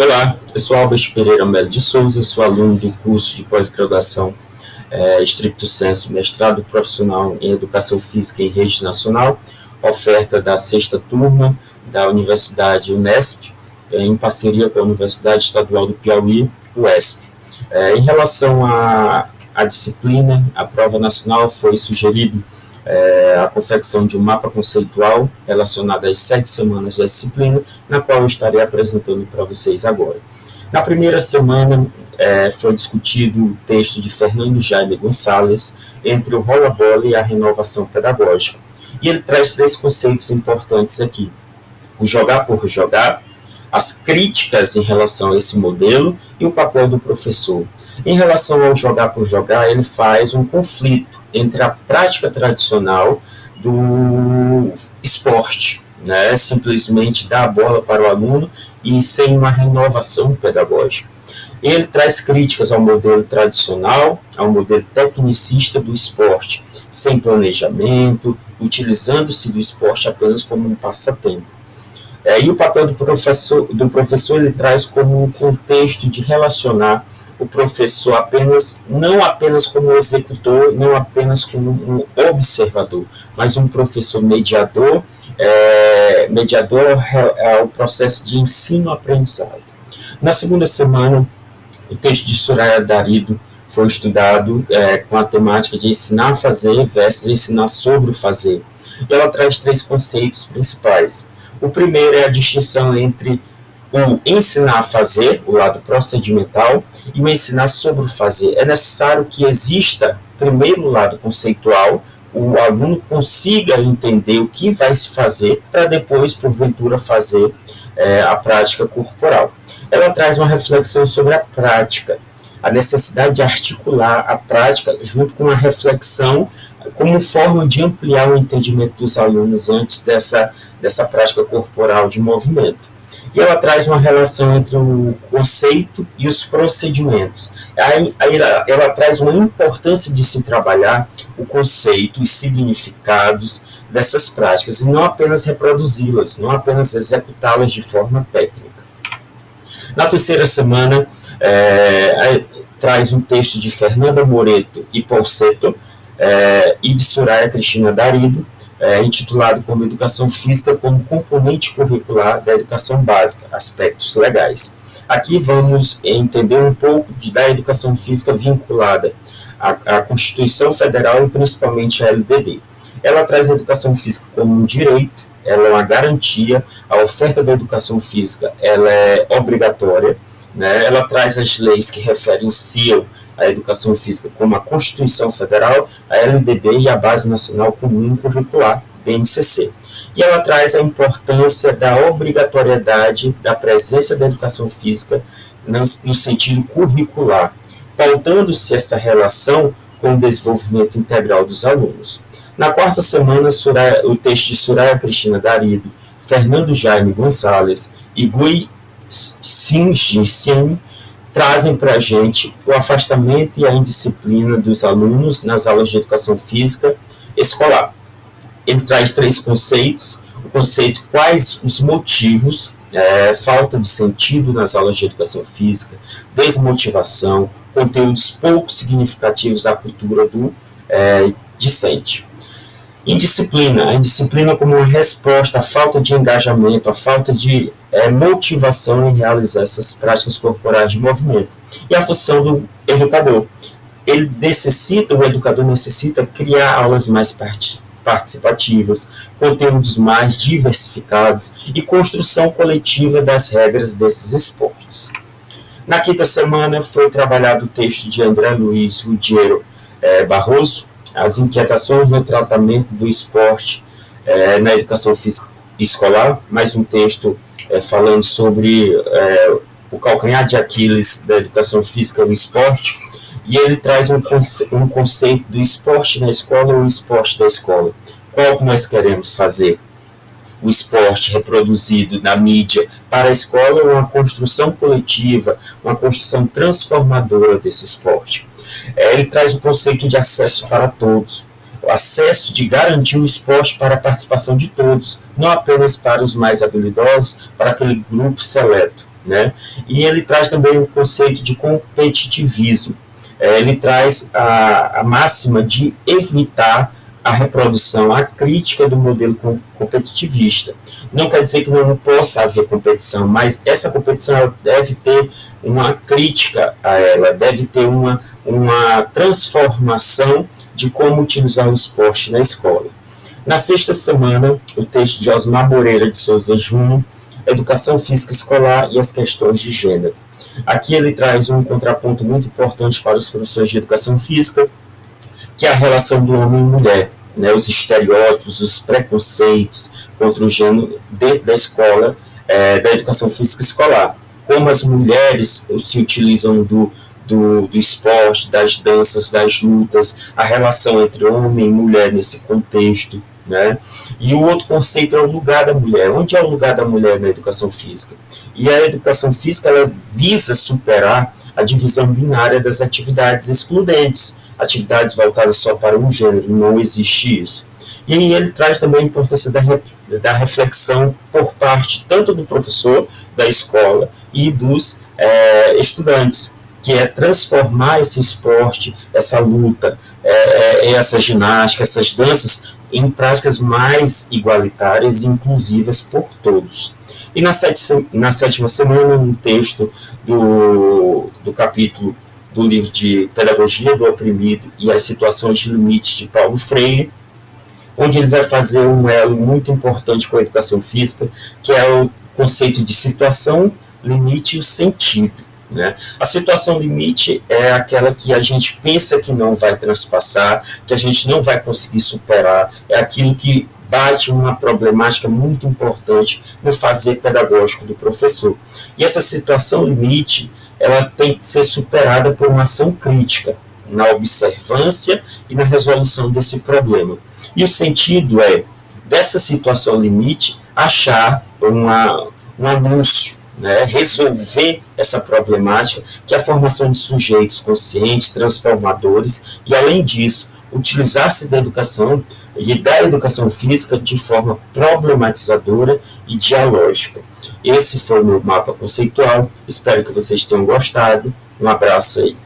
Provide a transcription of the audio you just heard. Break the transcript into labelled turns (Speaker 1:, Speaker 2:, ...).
Speaker 1: Olá, eu sou Albert Pereira Melo de Souza, sou aluno do curso de pós-graduação Stricto Sensu, mestrado profissional em Educação Física em Rede Nacional, oferta da sexta turma da Universidade Unesp, em parceria com a Universidade Estadual do Piauí, UESP. Em relação à disciplina, a prova nacional foi sugerido a confecção de um mapa conceitual relacionado às 7 semanas da disciplina, na qual eu estarei apresentando para vocês agora. Na primeira semana, foi discutido o texto de Fernando Jaime Gonçalves, Entre o Rola-Bola e a Renovação Pedagógica. E ele traz 3 conceitos importantes aqui: o jogar por jogar, as críticas em relação a esse modelo e o papel do professor. Em relação ao jogar por jogar, ele faz um conflito entre a prática tradicional do esporte, né? Simplesmente dar a bola para o aluno e sem uma renovação pedagógica. Ele traz críticas ao modelo tradicional, ao modelo tecnicista do esporte, sem planejamento, utilizando-se do esporte apenas como um passatempo. E o papel do professor ele traz como um contexto de relacionar o professor não apenas como executor, não apenas como um observador, mas um professor mediador, ao processo de ensino-aprendizado. Na segunda semana, o texto de Soraya Darido foi estudado com a temática de ensinar a fazer versus ensinar sobre o fazer. E ela traz 3 conceitos principais. O primeiro é a distinção entre o ensinar a fazer, o lado procedimental, e o ensinar sobre o fazer. É necessário que exista, primeiro, o lado conceitual, o aluno consiga entender o que vai se fazer, para depois, porventura, fazer a prática corporal. Ela traz uma reflexão sobre a prática, a necessidade de articular a prática junto com a reflexão como forma de ampliar o entendimento dos alunos antes dessa prática corporal de movimento. E ela traz uma relação entre o conceito e os procedimentos. Aí ela traz uma importância de se trabalhar o conceito e significados dessas práticas, e não apenas reproduzi-las, não apenas executá-las de forma técnica. Na terceira semana, traz um texto de Fernanda Moreto e Polsetto, e de Soraya Cristina Darido, intitulado como Educação Física como componente curricular da educação básica, aspectos legais. Aqui vamos entender um pouco da educação física vinculada à Constituição Federal e principalmente à LDB. Ela traz a educação física como um direito, ela é uma garantia, a oferta da educação física ela é obrigatória, né? Ela traz as leis que referenciam a educação física como a Constituição Federal, a LDB e a Base Nacional Comum Curricular, BNCC. E ela traz a importância da obrigatoriedade da presença da educação física no sentido curricular, pautando-se essa relação com o desenvolvimento integral dos alunos. Na quarta semana, o texto de Soraya Cristina Darido, Fernando Jaime Gonçalves e Gui Xinjian trazem para a gente o afastamento e a indisciplina dos alunos nas aulas de educação física escolar. Ele traz 3 conceitos: o conceito quais os motivos, falta de sentido nas aulas de educação física, desmotivação, conteúdos pouco significativos à cultura do discente. Indisciplina, a indisciplina como uma resposta à falta de engajamento, à falta de motivação em realizar essas práticas corporais de movimento. E a função do educador. O educador necessita criar aulas mais participativas, conteúdos mais diversificados e construção coletiva das regras desses esportes. Na quinta semana foi trabalhado o texto de André Luiz Ruggiero Barroso, as inquietações no tratamento do esporte na educação física escolar, mais um texto falando sobre o calcanhar de Aquiles da educação física no esporte, e ele traz um conceito do esporte na escola ou o esporte da escola. Qual que nós queremos fazer? O esporte reproduzido na mídia para a escola ou uma construção coletiva, uma construção transformadora desse esporte? Ele traz o conceito de acesso para todos, o acesso de garantir o esporte para a participação de todos, não apenas para os mais habilidosos, para aquele grupo seleto. né? E ele traz também o conceito de competitivismo. Ele traz a máxima de evitar a reprodução, a crítica do modelo competitivista. Não quer dizer que não possa haver competição, mas essa competição deve ter uma crítica a ela, deve ter uma transformação de como utilizar o esporte na escola. Na sexta semana, o texto de Osmar Moreira de Souza Júnior, Educação Física Escolar e as Questões de Gênero. Aqui ele traz um contraponto muito importante para os professores de educação física, que é a relação do homem e mulher, né, os estereótipos, os preconceitos contra o gênero dentro da escola, da educação física escolar. Como as mulheres se utilizam do esporte, das danças, das lutas, a relação entre homem e mulher nesse contexto, né? E o outro conceito é o lugar da mulher. Onde é o lugar da mulher na educação física? E a educação física ela visa superar a divisão binária das atividades excludentes, atividades voltadas só para um gênero, não existe isso. E aí ele traz também a importância da reflexão por parte tanto do professor da escola e dos estudantes, que é transformar esse esporte, essa luta, essa ginástica, essas danças em práticas mais igualitárias e inclusivas por todos. E na sétima semana, um texto do capítulo do livro de Pedagogia do Oprimido e as Situações de Limites de Paulo Freire, onde ele vai fazer um elo muito importante com a educação física, que é o conceito de situação, limite e o sentido. Né? A situação limite é aquela que a gente pensa que não vai transpassar, que a gente não vai conseguir superar, é aquilo que bate uma problemática muito importante no fazer pedagógico do professor. E essa situação limite, ela tem que ser superada por uma ação crítica, na observância e na resolução desse problema. E o sentido é, dessa situação limite, achar um anúncio, né, resolver essa problemática, que é a formação de sujeitos conscientes, transformadores, e além disso, utilizar-se da educação e da educação física de forma problematizadora e dialógica. Esse foi o meu mapa conceitual, espero que vocês tenham gostado, um abraço aí.